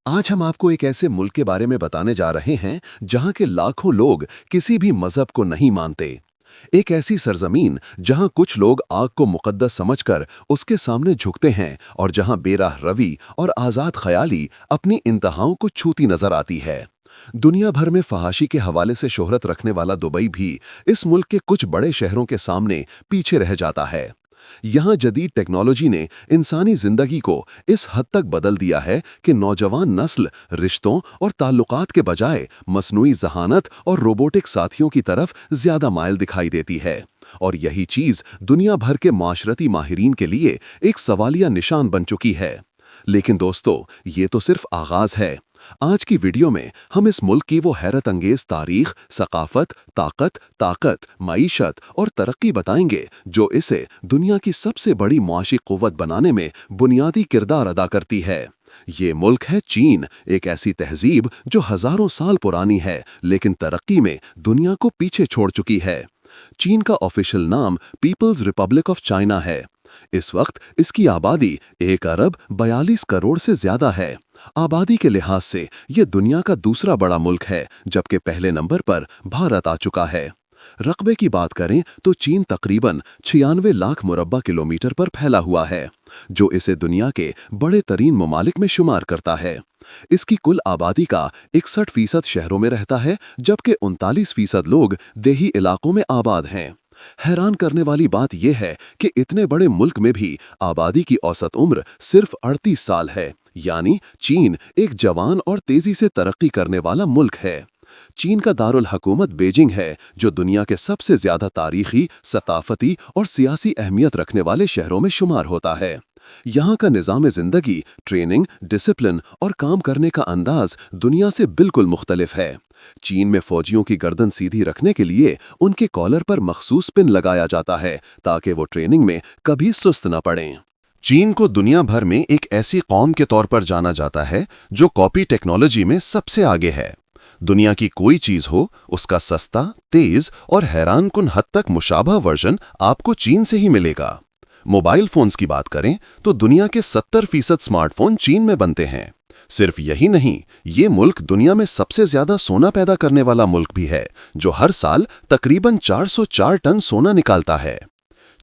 आज हम आपको एक ऐसे मुल्क के बारे में बताने जा रहे हैं जहां के लाखों लोग किसी भी मजहब को नहीं मानते। एक ऐसी सरजमीन जहां कुछ लोग आग को मुकद्दस समझकर उसके सामने झुकते हैं और जहां बेराह रवि और आज़ाद ख्याली अपनी इंतहाओं को छूती नजर आती है। दुनिया भर में फहाशी के हवाले से शोहरत रखने वाला दुबई भी इस मुल्क के कुछ बड़े शहरों के सामने पीछे रह जाता है। यहाँ जदीद टेक्नोलॉजी ने इंसानी जिंदगी को इस हद तक बदल दिया है कि नौजवान नस्ल रिश्तों और ताल्लुकात के बजाय मसनूई जहानत और रोबोटिक साथियों की तरफ ज्यादा माइल दिखाई देती है। और यही चीज दुनिया भर के माशरती माहिरीन के लिए एक सवालिया निशान बन चुकी है। लेकिन दोस्तों, ये तो सिर्फ आगाज है। आज की वीडियो में हम इस मुल्क की वो हैरत अंगेज तारीख, सकाफत, ताकत, मईशत और तरक्की बताएंगे जो इसे दुनिया की सबसे बड़ी मुआशी कुव्वत बनाने में बुनियादी किरदार अदा करती है। ये मुल्क है चीन, एक ऐसी तहजीब जो हजारों साल पुरानी है लेकिन तरक्की में दुनिया को पीछे छोड़ चुकी है। चीन का ऑफिशियल नाम पीपल्स रिपब्लिक ऑफ चाइना है। इस वक्त इसकी आबादी 1 अरब 42 करोड़ से ज्यादा है। आबादी के लिहाज से ये दुनिया का दूसरा बड़ा मुल्क है, जबकि पहले नंबर पर भारत आ चुका है। रकबे की बात करें तो चीन तकरीबन 96 लाख मुरब्बा किलोमीटर पर फैला हुआ है, जो इसे दुनिया के बड़े तरीन ममालिक में शुमार करता है। इसकी कुल आबादी का 61% शहरों में रहता है, जबकि 39% लोग देही इलाकों में आबाद हैं। हैरान करने वाली बात यह है कि इतने बड़े मुल्क में भी आबादी की औसत उम्र सिर्फ 38 साल है, यानी चीन एक जवान और तेजी से तरक्की करने वाला मुल्क है। चीन का दारुल हुकूमत बीजिंग है, जो दुनिया के सबसे ज्यादा तारीखी, सकाफती और सियासी अहमियत रखने वाले शहरों में शुमार होता है। यहाँ का निज़ाम ज़िंदगी, ट्रेनिंग, डिसिप्लिन और काम करने का अंदाज दुनिया से बिल्कुल मुख्तलिफ है। चीन में फौजियों की गर्दन सीधी रखने के लिए उनके कॉलर पर मखसूस पिन लगाया जाता है ताकि वो ट्रेनिंग में कभी सुस्त न पड़ें। चीन को दुनिया भर में एक ऐसी कौम के तौर पर जाना जाता है जो कॉपी टेक्नोलॉजी में सबसे आगे है। दुनिया की कोई चीज हो, उसका सस्ता, तेज और हैरानकुन हद तक मुशाबह वर्जन आपको चीन से ही मिलेगा। मोबाइल फोन्स की बात करें तो दुनिया के 70% स्मार्टफोन चीन में बनते हैं। सिर्फ यही नहीं, ये मुल्क दुनिया में सबसे ज्यादा सोना पैदा करने वाला मुल्क भी है, जो हर साल तकरीबन 404 टन सोना निकालता है।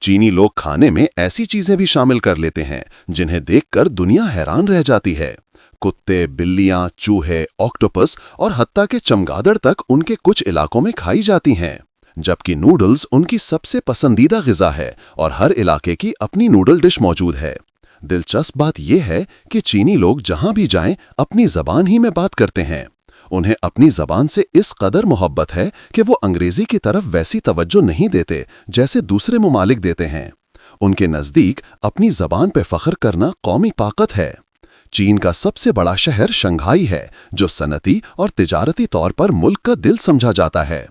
चीनी लोग खाने में ऐसी चीजें भी शामिल कर लेते हैं जिन्हें देखकर दुनिया हैरान रह जाती है। कुत्ते, बिल्लियां, चूहे, ऑक्टोपस और हत्ता के चमगादड़ तक उनके कुछ इलाकों में खाई जाती हैं। जबकि नूडल्स उनकी सबसे पसंदीदा गिज़ा है और हर इलाके की अपनी नूडल डिश मौजूद है। दिलचस्प बात यह है कि चीनी लोग जहां भी जाएं अपनी जबान ही में बात करते हैं। उन्हें अपनी जबान से इस कदर मोहब्बत है कि वो अंग्रेजी की तरफ वैसी तवज्जो नहीं देते जैसे दूसरे ममालिक देते हैं। उनके नज़दीक अपनी जबान पे फख्र करना कौमी ताकत है। चीन का सबसे बड़ा शहर शंघाई है, जो सनती और तिजारती तौर पर मुल्क का दिल समझा जाता है।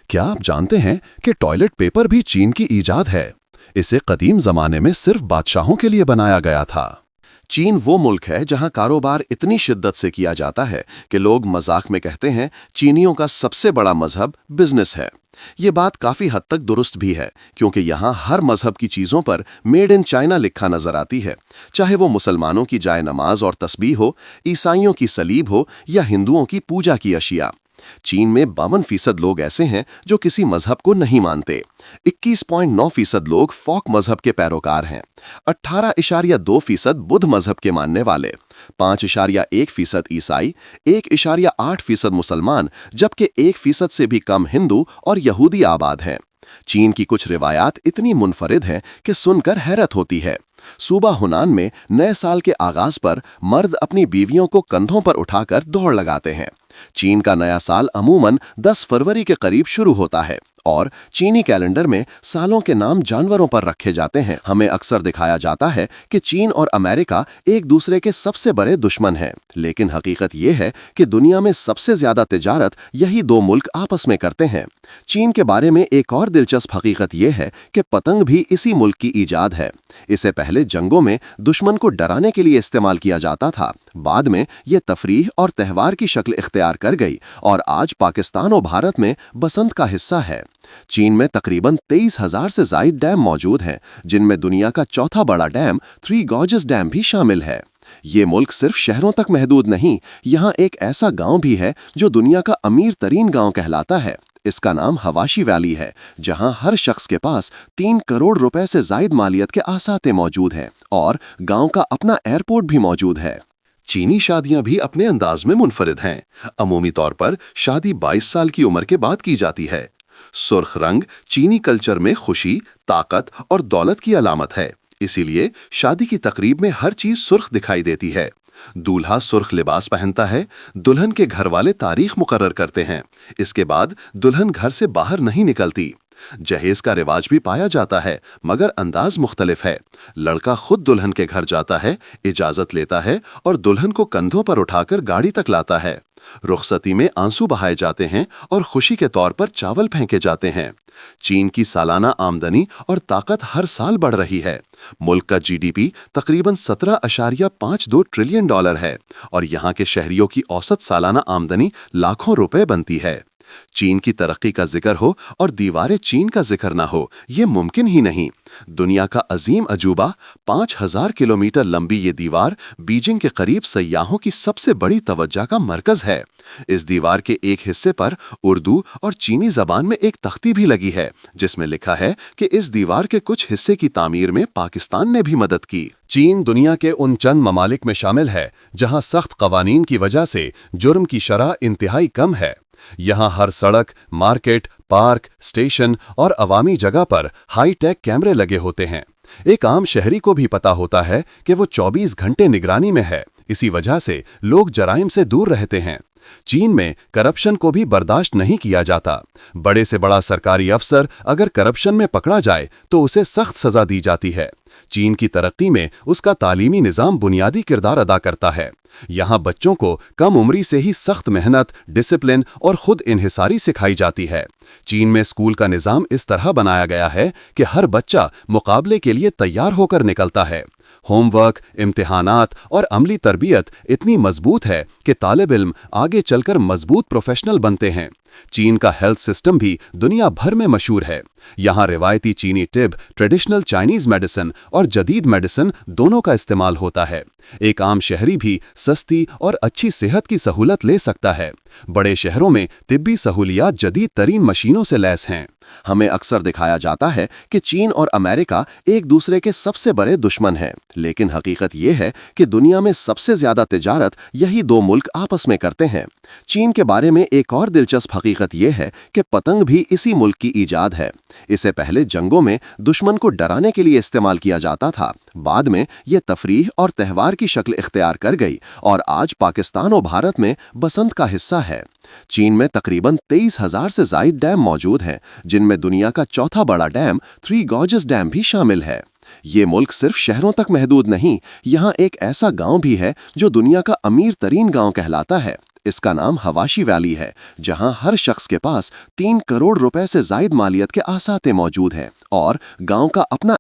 क्या आप जानते हैं कि टॉयलेट पेपर भी चीन की ईजाद है? इसे कदीम जमाने में सिर्फ बादशाहों के लिए बनाया गया था। चीन वो मुल्क है जहां कारोबार इतनी शिद्दत से किया जाता है कि लोग मजाक में कहते हैं चीनियों का सबसे बड़ा मजहब बिजनेस है। ये बात काफी हद तक दुरुस्त भी है, क्योंकि यहाँ हर मजहब की चीजों पर मेड इन चाइना लिखा नजर आती है, चाहे वो मुसलमानों की जाए नमाज और तस्बीह हो, ईसाइयों की सलीब हो या हिंदुओं की पूजा की अशिया। चीन में 52% लोग ऐसे हैं जो किसी मजहब को नहीं मानते। 21.9% लोग फॉक मजहब के पैरोकार हैं। 18.2% बुद्ध मजहब के मानने वाले, 5.1% ईसाई, 1.8% मुसलमान, जबकि 1% से भी कम हिंदू और यहूदी आबाद हैं। चीन की कुछ रिवायात इतनी मुनफरिद हैं कि सुनकर हैरत होती है। सूबा हुनान में नए साल के आगाज पर मर्द अपनी बीवियों को कंधों पर उठाकर दौड़ लगाते हैं। चीन का नया साल अमूमन 10 फरवरी के करीब शुरू होता है और चीनी कैलेंडर में सालों के नाम जानवरों पर रखे जाते हैं। हमें अक्सर दिखाया जाता है कि चीन और अमेरिका एक दूसरे के सबसे बड़े दुश्मन हैं, लेकिन हकीकत यह है कि दुनिया में सबसे ज्यादा तिजारत यही दो मुल्क आपस में करते हैं। चीन के बारे में एक और दिलचस्प हकीकत यह है कि पतंग भी इसी मुल्क की ईजाद है। इसे पहले जंगों में दुश्मन को डराने के लिए इस्तेमाल किया जाता था, बाद में ये तफरीह और त्यौहार की शक्ल इख्तियार कर गई और आज पाकिस्तान और भारत में बसंत का हिस्सा है। चीन में तकरीबन 23,000 से ज़ायद डैम मौजूद हैं, जिनमें दुनिया का चौथा बड़ा डैम थ्री गॉर्जेस डैम भी शामिल है। ये मुल्क सिर्फ शहरों तक महदूद नहीं, यहाँ एक ऐसा गांव भी है जो दुनिया का अमीर तरीन गांव कहलाता है। इसका नाम हवाशी वैली है, जहां हर शख्स के पास 3 करोड़ रुपए से जायद मालियत के आसाते मौजूद हैं और गांव का अपना एयरपोर्ट भी मौजूद है। चीनी शादियां भी अपने अंदाज में मुनफरिद हैं। अमूमी तौर पर शादी 22 साल की उम्र के बाद की जाती है। सुर्ख रंग चीनी कल्चर में खुशी, ताकत और दौलत की अलामत है, इसीलिए शादी की तकरीब में हर चीज सुर्ख दिखाई देती है। दूल्हा सुर्ख लिबास पहनता है, दुल्हन के घर वाले तारीख मुकर्रर करते हैं। इसके बाद दुल्हन घर से बाहर नहीं निकलती। जहेज का रिवाज भी पाया जाता है, मगर अंदाज मुख्तलिफ है। लड़का खुद दुल्हन के घर जाता है, इजाजत लेता है और दुल्हन को कंधों पर उठाकर गाड़ी तक लाता है। रुखसती में आंसू बहाए जाते हैं और खुशी के तौर पर चावल फेंके जाते हैं। चीन की सालाना आमदनी और ताकत हर साल बढ़ रही है। मुल्क का जीडीपी तकरीबन 17.52 ट्रिलियन डॉलर है और यहाँ के शहरियों की औसत सालाना आमदनी लाखों रुपए बनती है। चीन की तरक्की का जिक्र हो और दीवारें चीन का जिक्र ना हो, ये मुमकिन ही नहीं। दुनिया का अजीम अजूबा 5000 किलोमीटर लंबी ये दीवार बीजिंग के करीब सयाहों की सबसे बड़ी तवज्जो का मरकज है। इस दीवार के एक हिस्से पर उर्दू और चीनी जबान में एक तख्ती भी लगी है, जिसमें लिखा है कि इस दीवार के कुछ हिस्से की तामीर में पाकिस्तान ने भी मदद की। चीन दुनिया के उन चंद ममालिक में शामिल है जहां सख्त कवानीन की वजह से जुर्म की शरह इंतहाई कम है। यहाँ हर सड़क, मार्केट, पार्क, स्टेशन और अवामी जगह पर हाई टेक कैमरे लगे होते हैं। एक आम शहरी को भी पता होता है कि वो 24 घंटे निगरानी में है। इसी वजह से लोग जराइम से दूर रहते हैं। चीन में करप्शन को भी बर्दाश्त नहीं किया जाता। बड़े से बड़ा सरकारी अफसर अगर करप्शन में पकड़ा जाए तो उसे सख्त सजा दी जाती है। चीन की तरक्की में उसका तालीमी निज़ाम बुनियादी किरदार अदा करता है। यहाँ बच्चों को कम उम्री से ही सख्त मेहनत, डिसिप्लिन और खुद इन्हिसारी सिखाई जाती है। चीन में स्कूल का निज़ाम इस तरह बनाया गया है कि हर बच्चा मुकाबले के लिए तैयार होकर निकलता है। होमवर्क, इम्तिहानात और अमली तरबियत इतनी मजबूत है कि तालिब इल्म आगे चलकर मजबूत प्रोफेशनल बनते हैं। चीन का हेल्थ सिस्टम भी दुनिया भर में मशहूर है। यहाँ रिवायती चीनी टिब, ट्रेडिशनल चाइनीज मेडिसिन और जदीद मेडिसिन दोनों का इस्तेमाल होता है। एक आम शहरी भी सस्ती और अच्छी सेहत की सहूलत ले सकता है। बड़े शहरों में तिब्बी सहूलियात जदीद तरीन मशीनों से लैस हैं। हमें अक्सर दिखाया जाता है कि चीन और अमेरिका एक दूसरे के सबसे बड़े दुश्मन हैं, लेकिन हकीकत ये है कि दुनिया में सबसे ज्यादा तिजारत यही दो मुल्क आपस में करते हैं। चीन के बारे में एक और दिलचस्प हकीकत यह है कि पतंग भी इसी मुल्क की ईजाद है। इसे पहले जंगों में दुश्मन को डराने के लिए इस्तेमाल किया जाता था। बाद में ये तफरीह और त्यौहार की शक्ल इख्तियार कर गई और आज पाकिस्तान और भारत में बसंत का हिस्सा है। चीन में तकरीबन 23,000 से जायद डैम मौजूद हैं, जिनमें दुनिया का चौथा बड़ा डैम थ्री गॉर्जेस डैम भी शामिल है। ये मुल्क सिर्फ शहरों तक महदूद नहीं, यहाँ एक ऐसा गांव भी है जो दुनिया का अमीर तरीन गांव कहलाता है। इसका नाम हवाशी वैली है, जहां हर शख्स के पास 3 करोड़ रुपए से जायद मालियत के आसाते मौजूद हैं और गांव का अपना